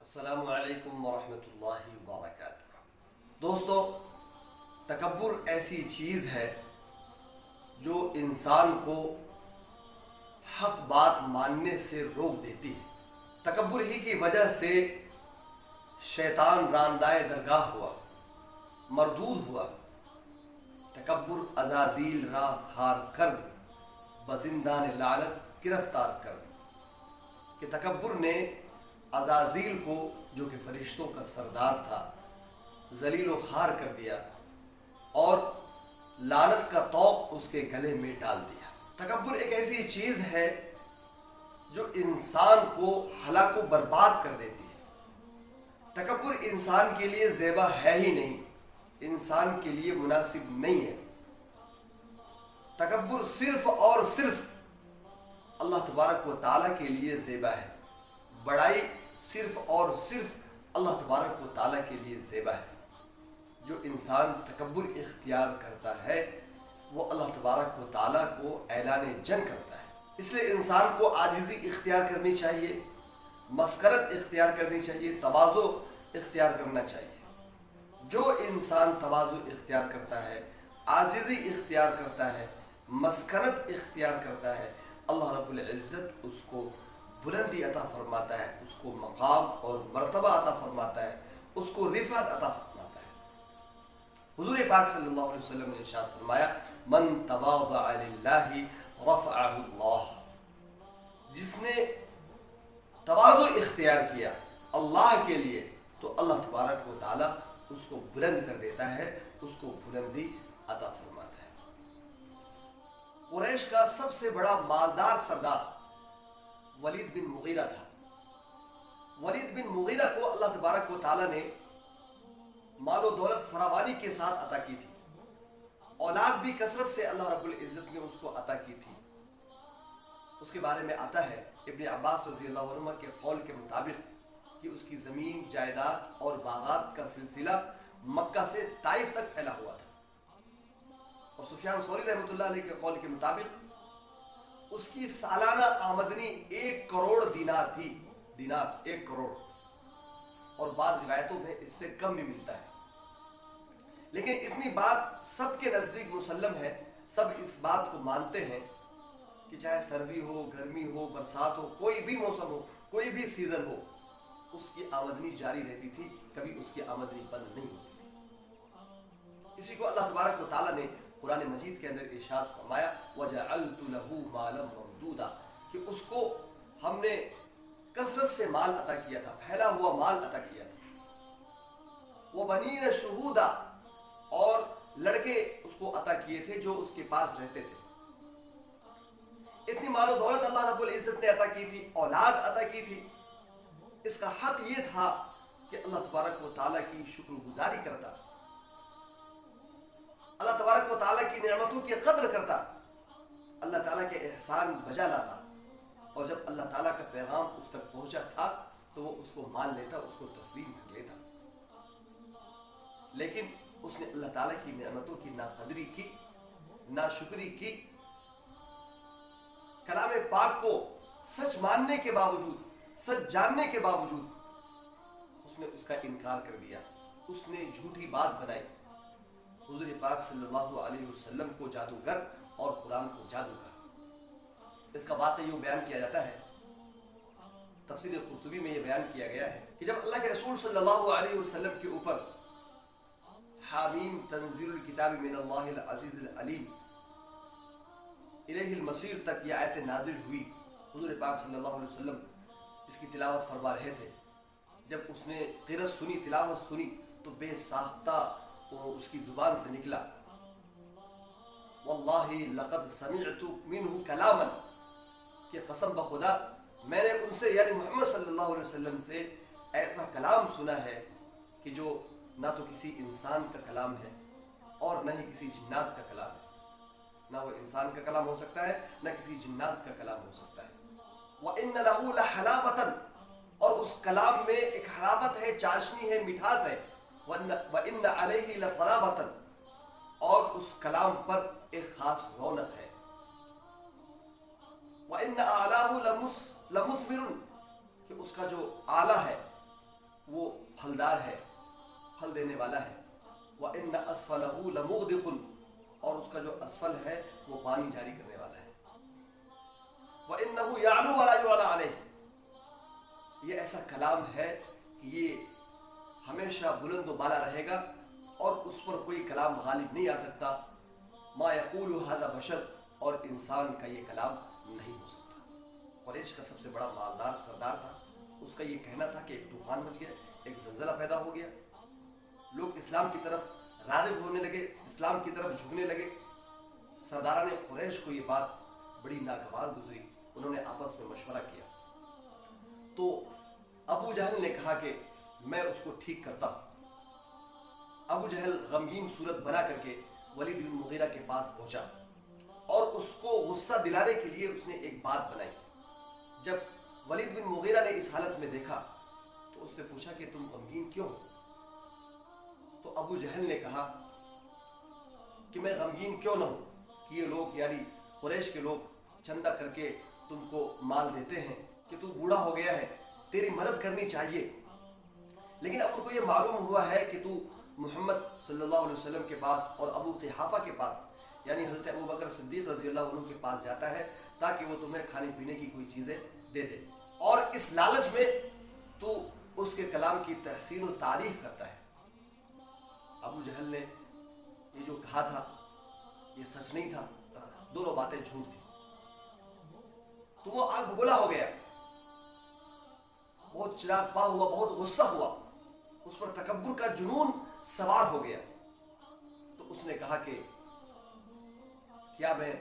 السلام علیکم ورحمۃ اللہ وبرکاتہ۔ دوستو، تکبر ایسی چیز ہے جو انسان کو حق بات ماننے سے روک دیتی ہے۔ تکبر ہی کی وجہ سے شیطان راندائے درگاہ ہوا، مردود ہوا۔ تکبر عزازیل را خار کرد، بزندان لعنت گرفتار کرد۔ کہ تکبر نے عزازیل کو، جو کہ فرشتوں کا سردار تھا، ذلیل و خوار کر دیا اور لعنت کا طوق اس کے گلے میں ڈال دیا۔ تکبر ایک ایسی چیز ہے جو انسان کو ہلاک و برباد کر دیتی ہے۔ تکبر انسان کے لیے زیبا ہے ہی نہیں، انسان کے لیے مناسب نہیں ہے۔ تکبر صرف اور صرف اللہ تبارک و تعالیٰ کے لیے زیبا ہے۔ بڑائی صرف اور صرف اللہ تبارک و تعالیٰ کے لیے زیبا ہے۔ جو انسان تکبر اختیار کرتا ہے وہ اللہ تبارک و تعالیٰ کو اعلان جنگ کرتا ہے۔ اس لیے انسان کو عاجزی اختیار کرنی چاہیے، مسکرت اختیار کرنی چاہیے، تواضع اختیار کرنا چاہیے۔ جو انسان تواضع اختیار کرتا ہے، عاجزی اختیار کرتا ہے، مسکرت اختیار کرتا ہے، اللہ رب العزت اس کو بلندی عطا فرماتا ہے، اس کو مقام اور مرتبہ عطا فرماتا ہے، اس کو رفعت عطا فرماتا ہے۔ حضور پاک صلی اللہ علیہ وسلم نے ارشاد فرمایا، من تواضع للہ رفعہ اللہ۔ جس نے تواضع اختیار کیا اللہ کے لیے تو اللہ تبارک و تعالیٰ اس کو بلند کر دیتا ہے، اس کو بلندی عطا فرماتا ہے۔ قریش کا سب سے بڑا مالدار سردار ولید بن مغیرہ تھا۔ ولید بن مغیرہ کو اللہ تبارک و تعالیٰ نے مال و دولت فراوانی کے ساتھ عطا کی تھی، اولاد بھی کثرت سے اللہ رب العزت نے اس کو عطا کی تھی۔ اس کے بارے میں آتا ہے ابن عباس رضی اللہ عنہ کے قول کے مطابق کہ اس کی زمین، جائیداد اور باغات کا سلسلہ مکہ سے طائف تک پھیلا ہوا تھا۔ اور سفیان ثوری رحمۃ اللہ علیہ کے قول کے مطابق اس کی سالانہ آمدنی 1 کروڑ دینار تھی۔ دینار 1 کروڑ، اور بعض روایتوں میں اس سے کم بھی ملتا ہے۔ لیکن اتنی بات سب کے نزدیک مسلم ہے، سب اس بات کو مانتے ہیں کہ چاہے سردی ہو، گرمی ہو، برسات ہو، کوئی بھی موسم ہو، کوئی بھی سیزن ہو، اس کی آمدنی جاری رہتی تھی، کبھی اس کی آمدنی بند نہیں ہوتی تھی۔ اسی کو اللہ تبارک و تعالیٰ نے قرآن مجید کے اندر ارشاد فرمایا، وَجَعَلْتُ لَهُ مَالًا مَمْدُودًا، کہ اس کو ہم نے کثرت سے مال عطا کیا تھا، پھیلا ہوا مال عطا کیا تھا۔ وَبَنِينَ شُهُودًا، اور لڑکے اس کو عطا کیے تھے جو اس کے پاس رہتے تھے۔ اتنی مال و دولت اللہ رب العزت نے عطا کی تھی، اولاد عطا کی تھی۔ اس کا حق یہ تھا کہ اللہ تبارک و تعالیٰ کی شکر گزاری کرتا، اللہ تبارک و تعالیٰ کی نعمتوں کی قدر کرتا، اللہ تعالیٰ کے احسان بجا لاتا، اور جب اللہ تعالیٰ کا پیغام اس تک پہنچا تھا تو وہ اس کو مان لیتا، اس کو تسلیم کر لیتا۔ لیکن اس نے اللہ تعالیٰ کی نعمتوں کی ناقدری کی، ناشکری کی، کلام پاک کو سچ ماننے کے باوجود، سچ جاننے کے باوجود اس نے اس کا انکار کر دیا، اس نے جھوٹی بات بنائی، حضور پاک صلی اللہ علیہ وسلم کو جادوگر اور قرآن کو جادوگر۔ اس کا واقعہ یوں بیان کیا جاتا ہے، تفسیر قرطبی میں یہ بیان کیا گیا ہے کہ جب اللہ کے رسول صلی اللہ علیہ وسلم کے اوپر حامیم تنزیل الکتاب من اللہ العزیز العلیم الیہ المصیر تک یہ آیت نازل ہوئی، حضور پاک صلی اللہ علیہ وسلم اس کی تلاوت فرما رہے تھے۔ جب اس نے قرأت سنی، تلاوت سنی، تو بے ساختہ وہ اس کی زبان سے نکلا، واللہ لقد سمعت منہ کلاما، کہ قسم بخدا میں نے ان سے، یعنی محمد صلی اللہ علیہ وسلم سے ایسا کلام سنا ہے کہ جو نہ تو کسی انسان کا کلام ہے اور نہ ہی کسی جنات کا کلام ہے۔ نہ وہ انسان کا کلام ہو سکتا ہے، نہ کسی جنات کا کلام ہو سکتا ہے۔ وَإِنَّ لَهُ لَحَلَاوَةً، اور اس کلام میں ایک حلاوت ہے، چاشنی ہے، مٹھاس ہے۔ وَإِنَّ عَلَيْهِ لَطَرَابَةً، اور اس کلام پر ایک خاص رونق ہے۔ وَإِنَّ أَعْلَاهُ لَمُثْمِرٌ، کہ اس کا جو آلہ ہے وہ پھلدار ہے، پھل دینے والا ہے، وَإِنَّ أَسْفَلَهُ لَمُغْدِقٌ، اور اس کا جو اسفل ہے وہ پانی جاری کرنے والا ہے، وَإِنَّهُ يَعْلُو وَلَا يُعْلَى عَلَيْهِ، یہ ایسا کلام ہے کہ یہ ہمیشہ بلند و بالا رہے گا اور اس پر کوئی کلام غالب نہیں آ سکتا، ما یقول هذا بشر، اور انسان کا یہ کلام نہیں ہو سکتا۔ قریش کا سب سے بڑا مالدار سردار تھا، اس کا یہ کہنا تھا کہ ایک طوفان مچ گیا، ایک زلزلہ پیدا ہو گیا، لوگ اسلام کی طرف راغب ہونے لگے، اسلام کی طرف جھکنے لگے۔ سرداران قریش کو یہ بات بڑی ناگوار گزری، انہوں نے آپس میں مشورہ کیا، تو ابو جہل نے کہا کہ میں اس کو ٹھیک کرتا ہوں۔ ابو جہل غمگین صورت بنا کر کے ولید بن مغیرہ کے پاس پہنچا اور اس کو غصہ دلانے کے لیے اس نے ایک بات بنائی۔ جب ولید بن مغیرہ نے اس حالت میں دیکھا تو اس سے پوچھا کہ تم غمگین کیوں؟ تو ابو جہل نے کہا کہ میں غمگین کیوں نہ ہوں کہ یہ لوگ یعنی قریش کے لوگ چندہ کر کے تم کو مال دیتے ہیں کہ تو بوڑھا ہو گیا ہے، تیری مدد کرنی چاہیے، لیکن اب ان کو یہ معلوم ہوا ہے کہ تو محمد صلی اللہ علیہ وسلم کے پاس اور ابو قحافہ کے پاس یعنی حضرت ابو بکر صدیق رضی اللہ عنہ کے پاس جاتا ہے تاکہ وہ تمہیں کھانے پینے کی کوئی چیزیں دے دے، اور اس لالچ میں تو اس کے کلام کی تحسین و تعریف کرتا ہے۔ ابو جہل نے یہ جو کہا تھا یہ سچ نہیں تھا، دونوں باتیں جھوٹ تھی، تو وہ آگ بگولا ہو گیا، بہت چراغ پا ہوا، بہت غصہ ہوا، اس پر تکبر کا جنون سوار ہو گیا۔ تو اس نے کہا کہ کیا میں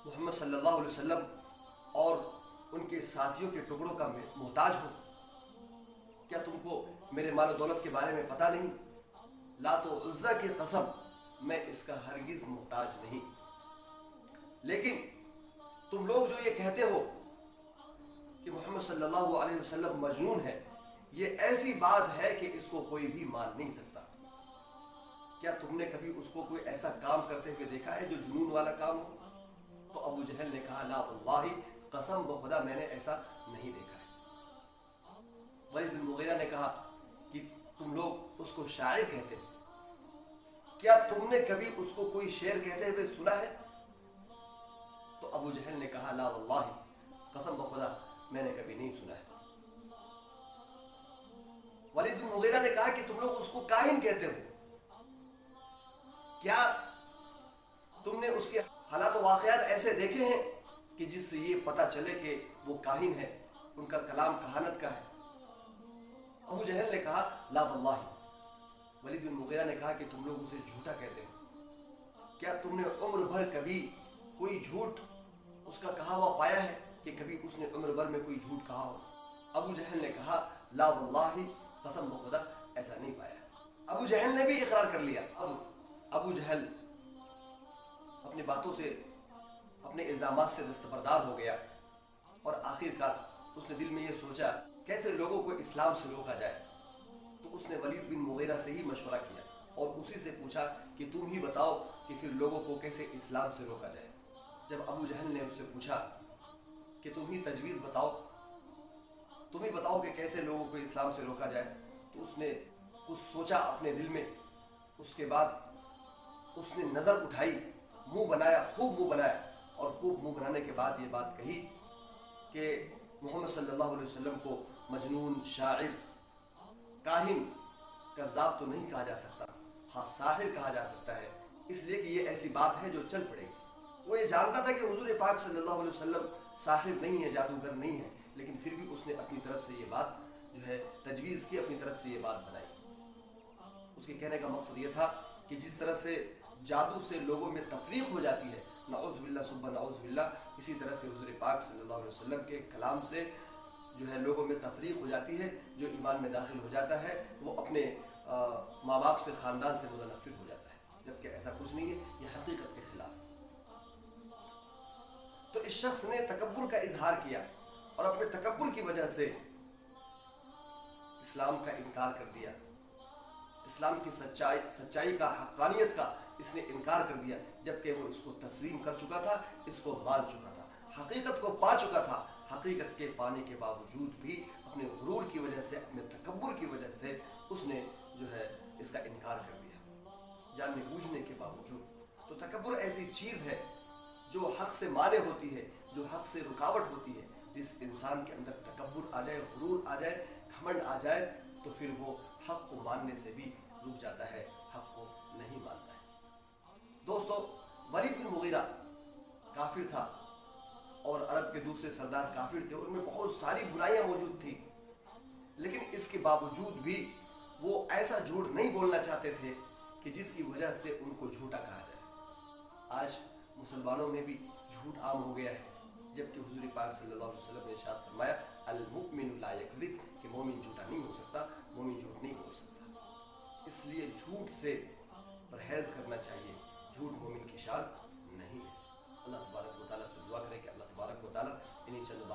محمد صلی اللہ علیہ وسلم اور ان کے ساتھیوں کے ٹکڑوں کا محتاج ہوں؟ کیا تم کو میرے مال و دولت کے بارے میں پتہ نہیں؟ لات و عزا کی قسم میں اس کا ہرگز محتاج نہیں، لیکن تم لوگ جو یہ کہتے ہو کہ محمد صلی اللہ علیہ وسلم مجنون ہے، یہ ایسی بات ہے کہ اس کو کوئی بھی مان نہیں سکتا۔ کیا تم نے کبھی اس کو کوئی ایسا کام کرتے ہوئے دیکھا ہے جو جنون والا کام ہو؟ تو ابو جہل نے کہا لا واللہ، قسم بخدا میں نے ایسا نہیں دیکھا ہے۔ ولید بن مغیرہ نے کہا کہ تم لوگ اس کو شاعر کہتے ہو، کیا تم نے کبھی اس کو کوئی شعر کہتے ہوئے سنا ہے؟ تو ابو جہل نے کہا لا واللہ، قسم بخدا میں نے کبھی نہیں سنا ہے۔ ولید بن مغیرہ نے کہا کہ تم لوگ اس کو کاہن کہتے ہو، کیا تم نے اس کے حالات و واقعات ایسے دیکھے ہیں کہ جس سے یہ پتہ چلے کہ وہ کاہن ہے، ان کا کلام کہانت کا ہے؟ ابو جہل نے کہا لا واللہ۔ ولید بن مغیرہ نے کہا کہ تم لوگ اسے جھوٹا کہتے ہو، کیا تم نے عمر بھر کبھی کوئی جھوٹ اس کا کہا ہوا پایا ہے کہ کبھی اس نے عمر بھر میں کوئی جھوٹ کہا ہو؟ ابو جہل نے کہا لا واللہ، قسم بخدا ایسا نہیں پایا۔ ابو جہل نے بھی اقرار کر لیا۔ ابو جہل اپنی باتوں سے، اپنے الزامات سے دستبردار ہو گیا، اور آخر کار اس نے دل میں یہ سوچا کیسے لوگوں کو اسلام سے روکا جائے، تو اس نے ولید بن مغیرہ سے ہی مشورہ کیا اور اسی سے پوچھا کہ تم ہی بتاؤ کہ پھر لوگوں کو کیسے اسلام سے روکا جائے۔ جب ابو جہل نے اس سے پوچھا کہ تم ہی تجویز بتاؤ، تم ہی بتاؤ کہ کیسے لوگوں کو اسلام سے روکا جائے، تو اس نے کچھ سوچا اپنے دل میں، اس کے بعد اس نے نظر اٹھائی، منہ بنایا، خوب منہ بنایا، اور خوب منہ بنانے کے بعد یہ بات کہی کہ محمد صلی اللہ علیہ وسلم کو مجنون، شاعر، کاہن، کذاب تو نہیں کہا جا سکتا، ہاں ساحر کہا جا سکتا ہے، اس لیے کہ یہ ایسی بات ہے جو چل پڑے گی۔ وہ یہ جانتا تھا کہ حضور پاک صلی اللہ علیہ وسلم ساحر نہیں ہے، جادوگر نہیں ہے، لیکن پھر بھی اس نے اپنی طرف سے یہ بات جو ہے تجویز کی، اپنی طرف سے یہ بات بنائی۔ اس کے کہنے کا مقصد یہ تھا کہ جس طرح سے جادو سے لوگوں میں تفریق ہو جاتی ہے، نعوذ باللہ ثم نعوذ باللہ، اسی طرح سے حضور پاک صلی اللہ علیہ وسلم کے کلام سے جو ہے لوگوں میں تفریق ہو جاتی ہے، جو ایمان میں داخل ہو جاتا ہے وہ اپنے ماں باپ سے، خاندان سے متنفر ہو جاتا ہے، جبکہ ایسا کچھ نہیں ہے، یہ حقیقت کے خلاف ہے۔ تو اس شخص نے تکبر کا اظہار کیا اور اپنے تکبر کی وجہ سے اسلام کا انکار کر دیا، اسلام کی سچائی کا، حقانیت کا اس نے انکار کر دیا، جبکہ وہ اس کو تسلیم کر چکا تھا، اس کو مان چکا تھا، حقیقت کو پا چکا تھا، حقیقت کے پانے کے باوجود بھی اپنے غرور کی وجہ سے، اپنے تکبر کی وجہ سے اس نے جو ہے اس کا انکار کر دیا جاننے بوجھنے کے باوجود۔ تو تکبر ایسی چیز ہے جو حق سے مانع ہوتی ہے، جو حق سے رکاوٹ ہوتی ہے۔ جس انسان کے اندر تکبر آ جائے، غرور آ جائے، گھمنڈ آ جائے، تو پھر وہ حق کو ماننے سے بھی رک جاتا ہے، حق کو نہیں مانتا ہے۔ دوستو، ولید بن مغیرہ کافر تھا اور عرب کے دوسرے سردار کافر تھے، ان میں بہت ساری برائیاں موجود تھیں، لیکن اس کے باوجود بھی وہ ایسا جھوٹ نہیں بولنا چاہتے تھے کہ جس کی وجہ سے ان کو جھوٹا کہا جائے۔ آج مسلمانوں میں بھی جھوٹ عام ہو گیا ہے، جبکہ حضور پاک صلی اللہ علیہ وسلم نے ارشاد فرمایا المؤمن لا یکذب، کہ مومن جھوٹا نہیں ہو سکتا، مومن جھوٹ نہیں بول سکتا۔ اس لیے جھوٹ سے پرہیز کرنا چاہیے، جھوٹ مومن کی شان نہیں ہے۔ اللہ تبارک و تعالیٰ سے دعا کریں کہ اللہ تبارک و تعالیٰ انہیں چند